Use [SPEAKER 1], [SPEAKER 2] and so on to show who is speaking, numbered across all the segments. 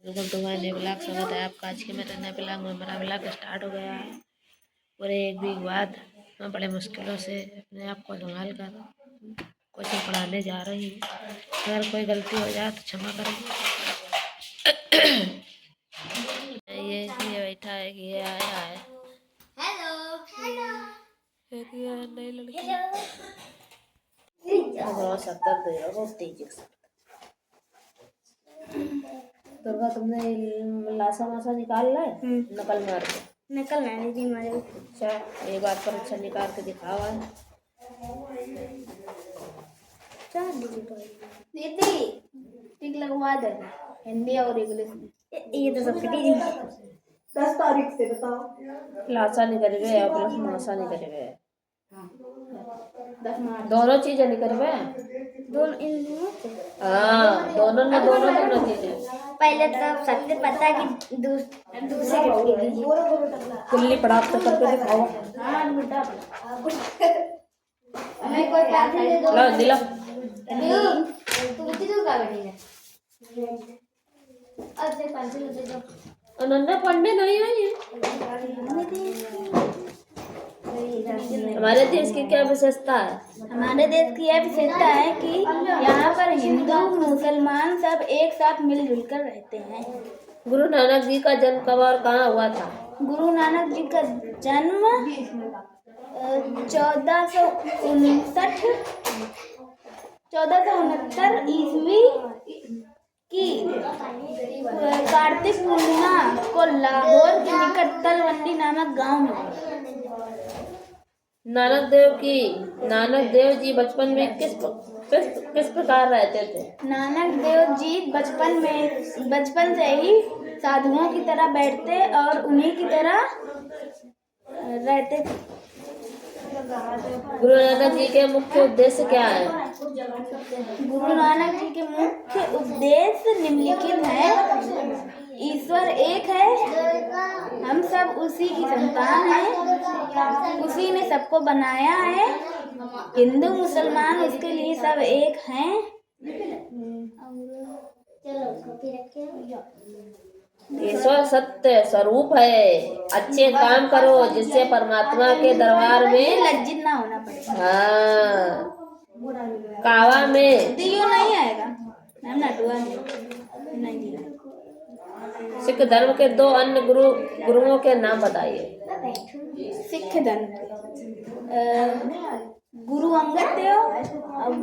[SPEAKER 1] Welcome to my new blog. स्वागत है आपका आज के मेरे नए ब्लॉग में। मेरा ब्लॉग स्टार्ट हो गया है और एक वीक बाद मैं बड़े मुश्किलों से अपने आप को संभाल कर कोचिंग पढ़ाने जा रही हूँ। अगर कोई गलती हो जाए तो क्षमा करें। ये बैठा है कि ये आया है। हेलो हेलो ये नई लड़की सत्तर दे बहुत तेजी से। दुर्गा तुमने लाशा मासा निकाल ला है? नकल मार के
[SPEAKER 2] निकल नहीं थी मारे।
[SPEAKER 1] अच्छा एक बार परीक्षा निकाल के दिखाओ है।
[SPEAKER 2] दीदी टिक लगवा दे हिंदी और इंग्लिश में। ये तो सब फ्री 10 तारीख से बताओ।
[SPEAKER 1] लाशा नहीं करवे और प्लस मासा नहीं करवे।
[SPEAKER 2] 10 मार्च
[SPEAKER 1] दोनों चीजें नहीं करवे।
[SPEAKER 2] दोनों इन दोनों से
[SPEAKER 1] हाँ दोनों चीजें।
[SPEAKER 2] पहले तो सबसे पता कि दूसरे के दीजिए
[SPEAKER 1] कुल्ली पढ़ाते करके दिखाओ।
[SPEAKER 2] हाँ बेटा हमें कोई पैसे दे दो।
[SPEAKER 1] लो दिला
[SPEAKER 2] तू कितनी दूर का बैठी है? अच्छे पैसे दे दो।
[SPEAKER 1] अनन्या पढ़ने नहीं आई है। हमारे देश की क्या विशेषता है?
[SPEAKER 2] हमारे देश की यह विशेषता है कि यहाँ पर हिंदू मुसलमान सब एक साथ मिलजुल कर रहते हैं।
[SPEAKER 1] गुरु नानक जी का जन्म कब और कहाँ हुआ था?
[SPEAKER 2] गुरु नानक जी का जन्म 1469 ईस्वी की कार्तिक पूर्णिमा को लाहौर के निकट तलवंडी नामक गांव में हुआ।
[SPEAKER 1] नानक देव जी बचपन में किस प्रकार रहते थे?
[SPEAKER 2] नानक देव जी बचपन से ही साधुओं की तरह बैठते और उन्हीं की तरह रहते थे।
[SPEAKER 1] गुरु नानक जी के मुख्य उद्देश्य क्या है?
[SPEAKER 2] गुरु नानक जी के मुख्य उद्देश्य निम्नलिखित हैं। ईश्वर एक है, हम सब उसी की संतान हैं, उसी ने सबको बनाया है। हिंदू मुसलमान उसके लिए सब एक हैं।
[SPEAKER 1] ईश्वर सत्य स्वरूप है। अच्छे काम करो जिससे परमात्मा के दरबार में
[SPEAKER 2] लज्जित ना होना पड़े।
[SPEAKER 1] हाँ कावा में
[SPEAKER 2] दियो नहीं आएगा मैम नटुआ नहीं दिया।
[SPEAKER 1] सिख धर्म के दो अन्य गुरुओं के नाम बताइए।
[SPEAKER 2] सिख धर्म गुरु अंगद देव और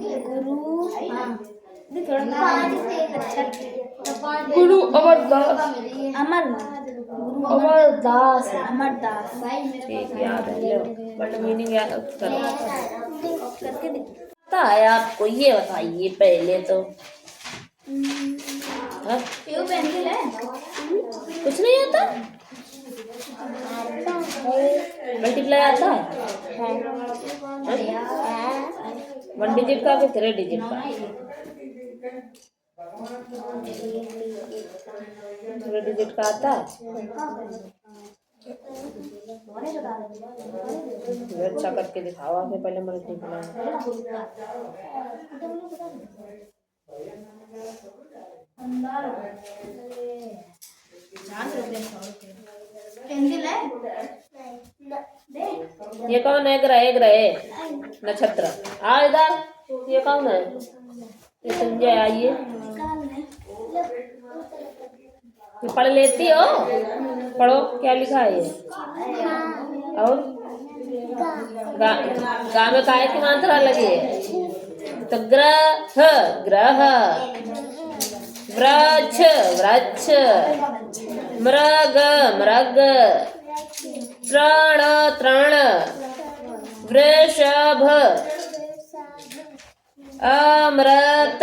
[SPEAKER 2] गुरु
[SPEAKER 1] गुरु अमरदास
[SPEAKER 2] अमरदास
[SPEAKER 1] ठीक याद है। लो बट मीनिंग याद करो
[SPEAKER 2] करके
[SPEAKER 1] पता है आपको? ये बताइए पहले तो। हाँ?
[SPEAKER 2] पेंसिल है
[SPEAKER 1] कुछ नहीं आता? मल्टीप्लाई आता है? 1 डिजिट का कि 3 डिजिट का? 3 डिजिट का आता है? अच्छा करके दिखाओ आपने पहले मल्टीप्लाई।
[SPEAKER 2] पेंसिल है
[SPEAKER 1] ये कौन है? ग्रह नक्षत्र। आ इधर ये कौन है? ये संजय आइए। ये पढ़ लेती हो? पढ़ो क्या लिखा है ये? और गा में काय की मात्रा लगी है? तो ग्रह वृक्ष मृग तृण वृषभ अमृत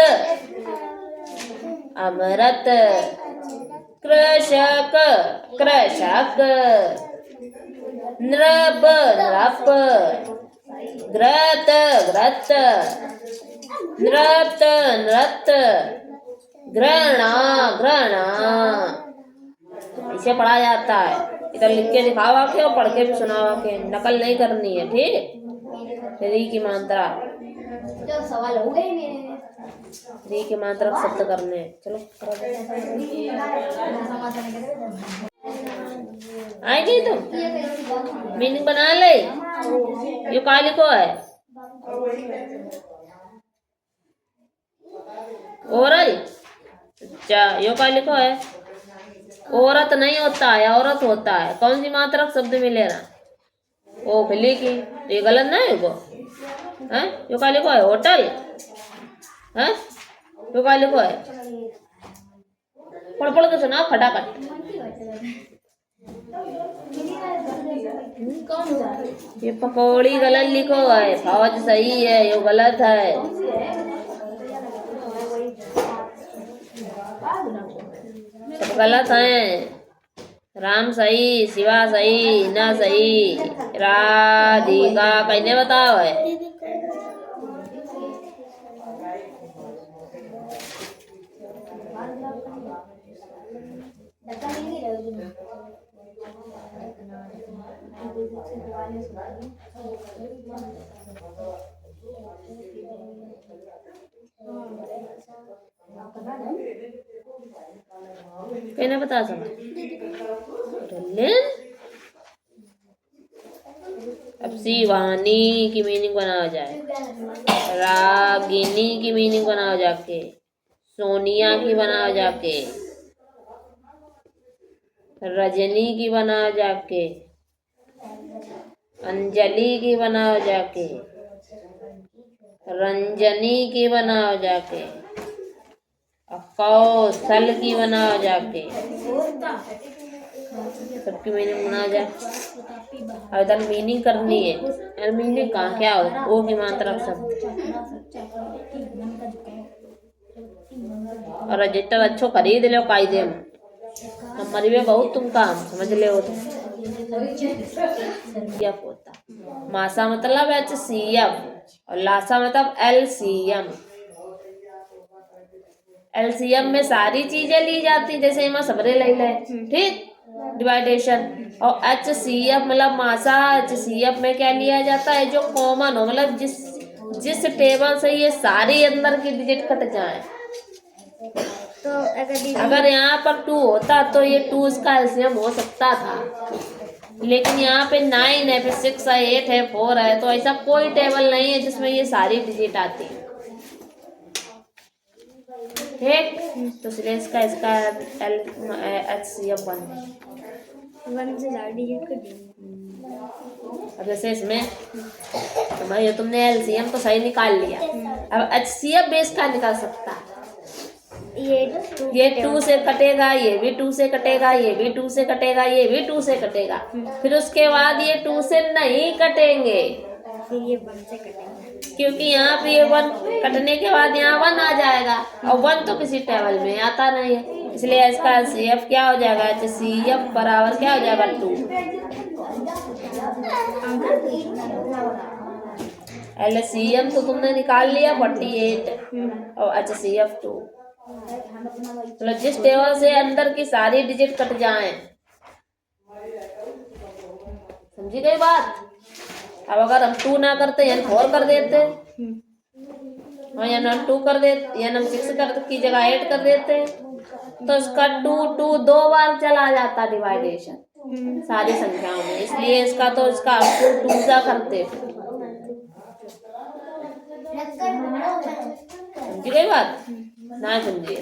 [SPEAKER 1] कृषक नृप घृत नृत घृणा इसे पढ़ा जाता है। इधर लिख के दिखावा के और पढ़ के भी सुनावा के। नकल नहीं करनी है ठीक? री की मात्रा
[SPEAKER 2] जो सवाल हो गए मेरे
[SPEAKER 1] री की मात्रा सत्य करने। चलो आएगी तो मीनिंग बना ले। यो काली को है ओरल। अच्छा यो काली को है औरत नहीं होता है, औरत होता है। कौन सी मात्रक शब्द मिलेगा? ओ खिली की। ये गलत ना है वो है। यो काली को है होटल है। यो काली को है पढ़ पढ़ के सुनाओ फटाफट। ये पकौड़ी गलत लिखो है, फौज सही है, यो गलत है। सब गलत है। राम सही, शिवा सही, हिना सही, राधिका कहने बताओ है। कहने बता सका। अब शिवानी की मीनिंग बनाओ जाए, रागिनी की मीनिंग बनाओ जाके, सोनिया की बनाओ जाके, रजनी की बनाओ जाके, अंजलि की बनाओ जाके, रंजनी की बनाओ जाके, कौशल की बनाओ जाके। सबकी मीनिंग बनाओ जाए। अब इधर मीनिंग करनी है। यार मीनिंग कहाँ क्या हो? ओ की मात्रा शब्द और रजिस्टर अच्छो खरीद लो कायदे में। हमारी भी बहुत तुम काम समझ ले हो। एफ होता मासा मतलब HCF और लासा मतलब LCM। LCM में सारी चीजें ली जाती, जैसे इमा सबरे ले ले, ठीक डिवाइडेशन। और HCF मतलब मासा HCF में क्या लिया जाता है? जो कॉमन हो, मतलब जिस टेबल से ये सारी अंदर की डिजिट कट जाए। तो अगर यहाँ पर 2 होता तो ये 2 इसका LCM हो सकता था, लेकिन यहाँ पे 9 है, फिर 6 है, 8 है, 4 है, तो ऐसा कोई टेबल नहीं है जिसमें ये सारी डिजिट आती है। ठीक, तो इसलिए इसका HCF 1 से ज़्यादा डिजिट कर देंगे। अब जैसे इसमें ये तुमने LCM तो सही निकाल लिया, अब HCF बेस का निकाल सकता है। ये 2 से कटेगा, ये भी 2 से कटेगा, ये भी 2 से कटेगा, ये भी 2 से कटेगा, फिर उसके बाद ये 2 से नहीं कटेंगे, फिर ये 1 से कटेंगे, क्योंकि यहाँ पे ये 1 कटने के बाद यहाँ 1 आ जाएगा, और 1 तो किसी टेबल में आता नहीं है, इसलिए इसका HCF क्या हो जाएगा? HCF बराबर क्या हो जाएगा? 2। LCM तो तुमने निकाल लिया 48 और HCF 2। तो जिस टेबल से अंदर की सारी डिजिट कट जाएं, समझी गई बात? अब अगर हम 2 ना करते यानी 4 कर देते, और या हम 2 कर देते या हम 6 कर की जगह 8 कर देते, तो इसका 2 2 बार चला जाता डिवाइडेशन सारी संख्याओं में, इसलिए इसका तो इसका 2 जा करते। समझी गई बात? ना समझिए,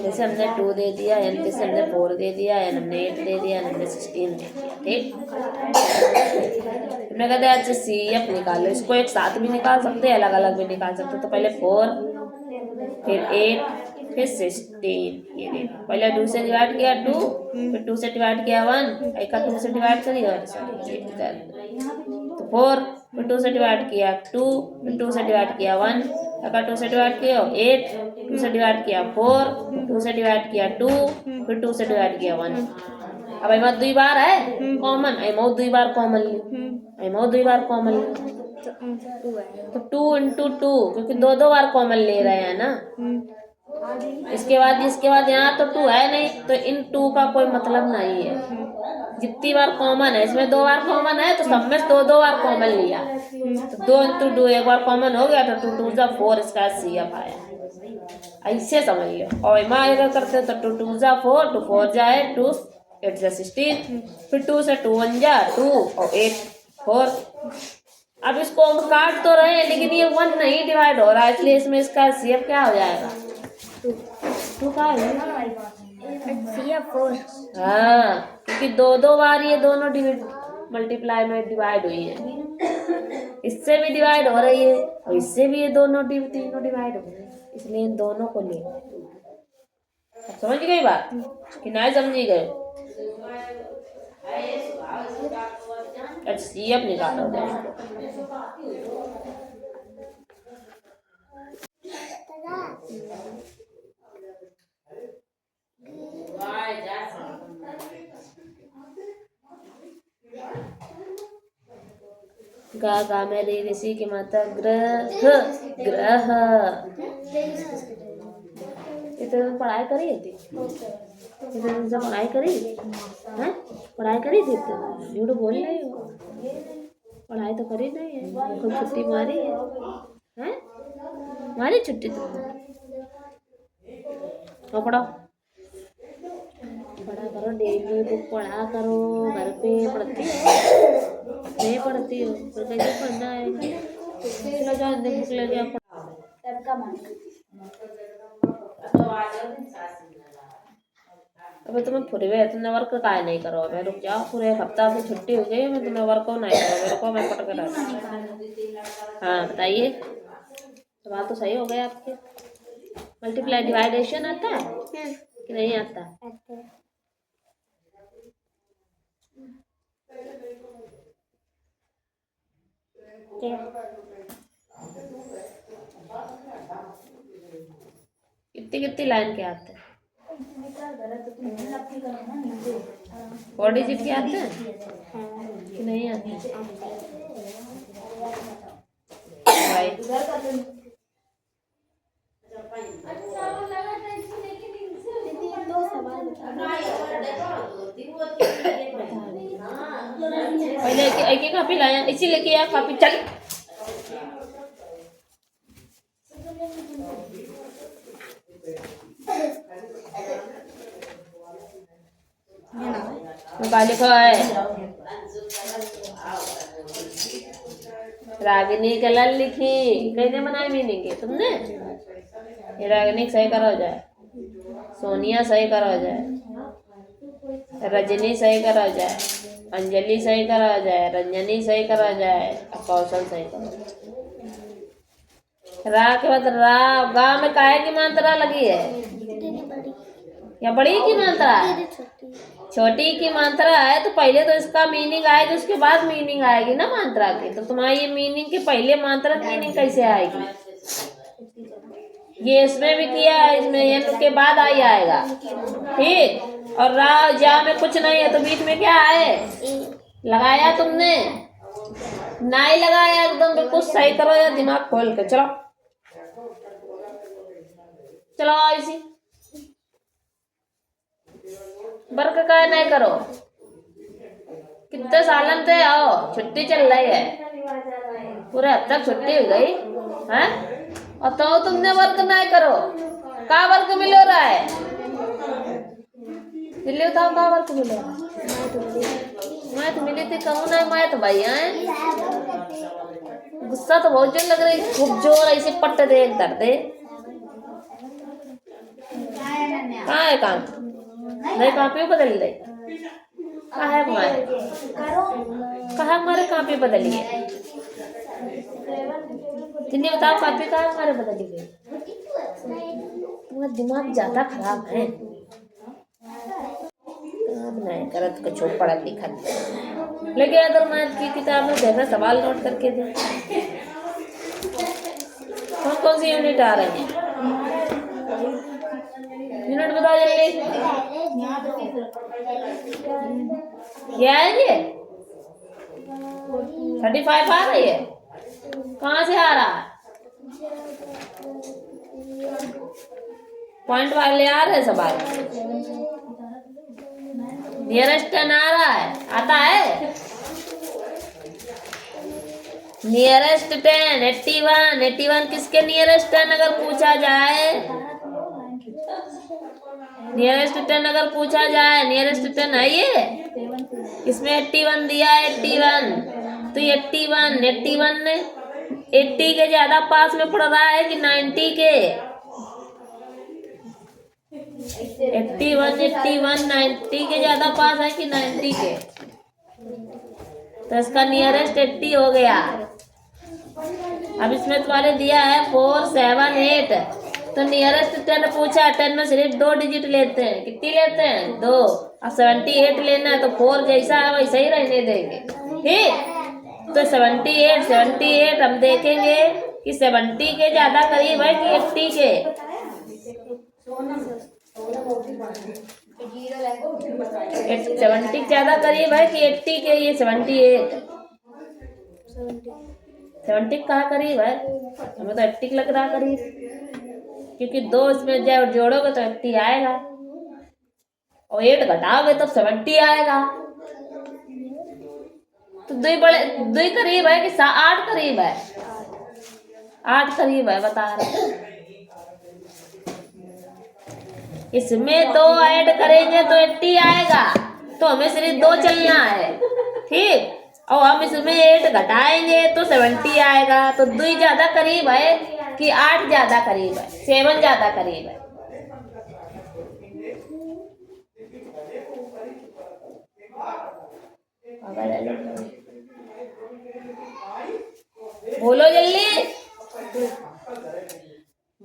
[SPEAKER 1] जैसे हमने 2 दे दिया, यानी जैसे हमने 4 दे दिया, यानी हमने 8 दे दिया, हमने 16 दे दिया, ठीक। हमने कहते हैं HCF निकालो, इसको एक साथ भी निकाल सकते हैं, अलग अलग भी निकाल सकते हैं। तो पहले 4 फिर 8 फिर 16, ये देखो पहले 2 से डिवाइड किया 2, फिर 2 से डिवाइड किया 1, एक का 2 से डिवाइड करिए और तो 4, फिर 2 से डिवाइड किया 2, फिर 2 से डिवाइड किया 1, एक का 2 से डिवाइड किया 8, 2 से डिवाइड किया 4, 2 से डिवाइड किया 2, फिर 2 से डिवाइड किया 1। अब आई मत 2 बार है कॉमन, आई मो 2 बार कॉमन ली, आई मो 2 बार कॉमन ली, तो 2 into 2, क्योंकि 2 बार कॉमन ले रहे हैं ना। इसके बाद यहाँ तो 2 है नहीं, तो इन 2 का कोई मतलब नहीं है। जितनी बार कॉमन है, इसमें 2 बार कॉमन है, तो सब में 2 बार कॉमन लिया, तो 2 into 2 एक बार कॉमन हो गया, तो 2 2 4 इसका HCF आया। ऐसे समझ लो। और इमा अगर करते तो 2 2 जा 4, 2 4 जा 8, 2 8 जा 16, फिर 2 से 2 1 जा 2 और 8 4। अब इसको हम काट तो रहे हैं लेकिन ये 1 नहीं डिवाइड हो रहा है, इसलिए इसमें इसका CF क्या हो जाएगा? 2 का है। हाँ, क्योंकि 2 बार ये दोनों मल्टीप्लाई में डिवाइड हुई है। इससे भी डिवाइड हो रही है और इससे भी ये दोनों तीनों डिवाइड हो रहे हैं, इसलिए इन दोनों को ले। अब समझ गई बात कि नहीं समझी गए? CF निकालो गा में रे ऋषि की माता ग्रह ग्रह। इतने पढ़ाई करी थी, इतने पढ़ाई करी है, पढ़ाई करी थी। झूठ बोल रही हो, पढ़ाई तो करी नहीं है, खूब छुट्टी मारी है, मारी छुट्टी तो पढ़ो, पढ़ा करो, डेली बुक पढ़ा करो, घर पे पढ़ती हो नहीं पढ़ती हो तो कैसे पढ़ना है? चलो जाओ अंदर बुक लेके आओ। अबे तुम्हें पूरे हुए तुमने वर्क का नहीं करो, अबे रुक जाओ, पूरे एक हफ्ता की छुट्टी हो गई, मैं तुम्हें वर्क नहीं करो, मेरे को मैं पढ़ कर। हाँ बताइए, सवाल तो सही हो गया आपके। मल्टीप्लाई डिवाइडेशन आता है कि नहीं आता? कितनी कितनी लाइन के आते हैं? 4 डिजिट के आते हैं कि नहीं आते? पहले एक कॉपी लाया, इसी लेके आ कॉपी, चल लिखो है रागिनी कलर लिखी, कैसे बनाई मीनिंग है तुमने? ये रागिनी सही करो जाए, सोनिया सही करो जाए, रजनी सही करो जाए, अंजलि सही करो जाए, रंजनी सही करो जाए, कौशल सही करो। रा के बाद रा गा में काहे की मात्रा लगी है या बड़ी की मात्रा? छोटी की मात्रा है तो पहले तो इसका मीनिंग आएगी, उसके बाद मीनिंग आएगी ना मात्रा की। तो तुम्हारी ये मीनिंग के पहले मात्रा की मीनिंग कैसे आएगी? ये इसमें भी किया है, इसमें ये के बाद आई आएगा, ठीक। और रा जा में कुछ नहीं है तो बीच में क्या है? लगाया तुमने? नहीं लगाया, एकदम बिल्कुल सही करो या दिमाग खोल के चलो चलो ऐसी वर्क का नहीं करो। कितने सालन थे आओ, छुट्टी चल रही है, पूरे हफ्ते तक छुट्टी हो गई है और तो तुमने वर्क नहीं करो। का वर्क मिल रहा है? दिल्ली बताओ का वर्क मिल रहा है? मैं तो मिली थी, कहूँ ना मैं तो भैया है, गुस्सा तो बहुत जोर लग रही, खूब जोर ऐसे पट्ट दे दर्द दे। कहाँ है काम? नहीं कॉपी बदल दे, कहाँ है हमारे? कहाँ हमारे कॉपी बदलिए? जिन्हें बताओ कॉपी कहाँ हमारे बदली गई? तुम्हारा दिमाग ज्यादा खराब है, काम नहीं करत कुछ पढ़ा लिखा। लेकिन अगर मैथ की किताब में देखा सवाल नोट करके दे। कौन कौन सी यूनिट आ रही है? यूनिट बताओ जल्दी। क्या है ये? 35 आ रही है? कहाँ से आ रहा है? पॉइंट वाले आ रहे सवाल? नियरेस्ट 10 आ रहा है, आता है? नियरेस्ट 10 81 81 किसके नियरेस्ट 10 अगर पूछा जाए, नियरेस्ट 10 अगर पूछा जाए, नियरेस्ट 10 है ये, इसमें 81 दिया है 81, तो 81 ने 80 के ज्यादा पास में पड़ रहा है कि 90 के, 81 90 के ज्यादा पास है कि 90 के, तो इसका नियरेस्ट 80 हो गया। अब इसमें तुम्हारे दिया है 4 7 8, तो नियरेस्ट 10 पूछा, 10 में सिर्फ 2 डिजिट लेते हैं, कितनी लेते हैं 2, अब 78 लेना है तो 4 जैसा है वैसा ही रहने देंगे, ठीक। तो 78 हम देखेंगे कि 70 के ज्यादा करीब है कि 80 के, 70 ज्यादा करीब है कि 80 के, ये 78 70 कहाँ करीब है, हमें तो 80 लग रहा करीब, क्योंकि 2 इसमें जब जोड़ोगे तो 80 आएगा और 8 घटाओगे तो 70 आएगा, तो 2 करीब है कि 8 करीब है, 8 करीब है बता रहे। इसमें 2 ऐड करेंगे तो 80 आएगा, तो हमें सिर्फ 2 चलना है, ठीक। और हम इसमें 8 घटाएंगे तो 70 आएगा, तो 2 ज्यादा करीब है कि 8 ज्यादा करीब है, 7 ज्यादा करीब है। बोलो जल्दी,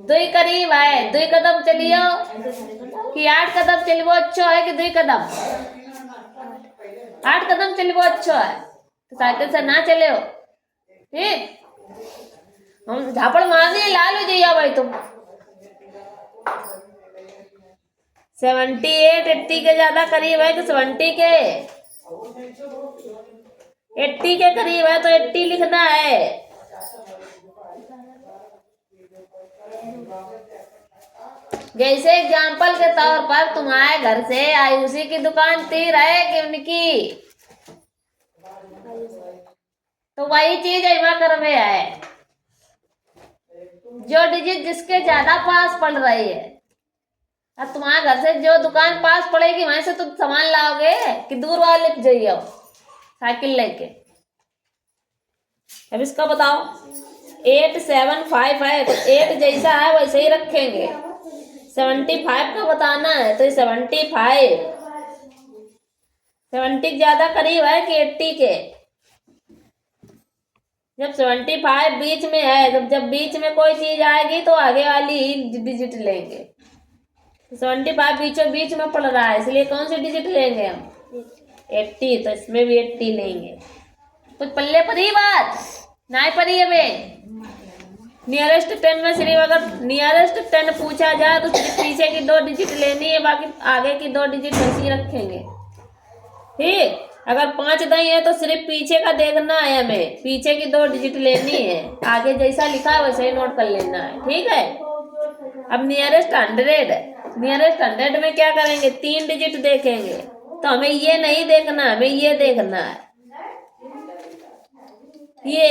[SPEAKER 1] 2 करीब है, 2 कदम चलियो कि 8 कदम चलबो अच्छा है कि 2 कदम, 8 कदम चलबो अच्छा है, तो साइकिल से ना चले हो, ठीक। हम झापड़ मारने लाल हो जाइए भाई तुम। 78 80 के ज्यादा करीब है कि 70 के, 80 के करीब है तो 80 लिखना है। जैसे एग्जाम्पल के तौर पर तुम्हारे घर से आयुषी की दुकान 13 है कि उनकी, तो वही चीज कर में है, जो डिजिट जिसके ज्यादा पास पड़ रही है। अब तुम्हारे घर से जो दुकान पास पड़ेगी वहीं से तुम सामान लाओगे कि दूर वाले जाइए साइकिल लेके। अब इसका बताओ, 8 7 5 है तो 8 जैसा है वैसे ही रखेंगे। 75 का बताना है तो 75 70 ज्यादा करीब है कि 80 के। जब 75 बीच में है, जब बीच में कोई चीज आएगी तो आगे वाली ही डिजिट लेंगे। 75 बीचों बीच में पड़ रहा है, इसलिए कौन सी डिजिट लेंगे हम 80, तो इसमें भी 80 लेंगे। कुछ पल्ले पर ही बात नहीं पड़ी है बे। नियरेस्ट 10 में सिर्फ अगर नियरेस्ट 10 पूछा जाए तो सिर्फ पीछे की 2 डिजिट लेनी है, बाकी आगे की 2 डिजिट ऐसे ही रखेंगे, ठीक। अगर 5 नहीं है तो सिर्फ पीछे का देखना है, हमें पीछे की 2 डिजिट लेनी है, आगे जैसा लिखा है वैसे ही नोट कर लेना है, ठीक है। अब नियरेस्ट 100 में क्या करेंगे, 3 डिजिट देखेंगे, तो हमें ये नहीं देखना, हमें ये देखना है। ये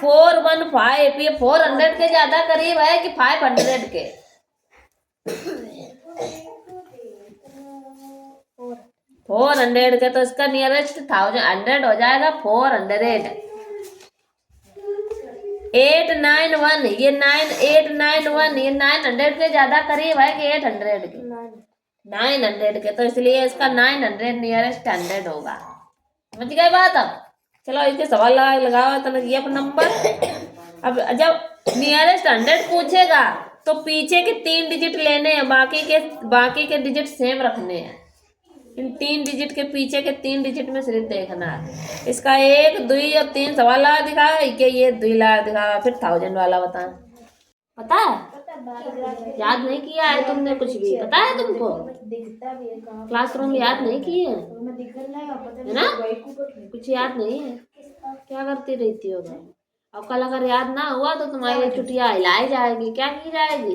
[SPEAKER 1] 415 ये 400 के ज्यादा करीब है कि 500 के, 400 के, तो इसका नियरेस्ट 100 हो जाएगा 400। 891 ये 9891 ये 900 के ज्यादा करीब है कि 800 के, 900 के, तो इसलिए इसका 900 नियरेस्ट 100 होगा। समझ गए बात। अब चलो इसके सवाल लगाओ तो ये नंबर। अब जब नियरेस्ट 100 पूछेगा तो पीछे के 3 डिजिट लेने हैं, बाकी के डिजिट सेम रखने हैं। इन 3 डिजिट के पीछे के 3 डिजिट में सिर्फ देखना है। इसका 1 2 और 3 सवाल ला दिखाओ, ये 2 ला दिखाओ, फिर 1000 वाला बताओ। पता है? याद नहीं किया है तुमने कुछ भी? पता है तुमको? क्लासरूम में याद नहीं किए है ना? कुछ याद नहीं है, क्या करती रहती हो? और कल अगर याद ना हुआ तो तुम्हारी चुटिया हिलाई जाएगी। क्या की जाएगी?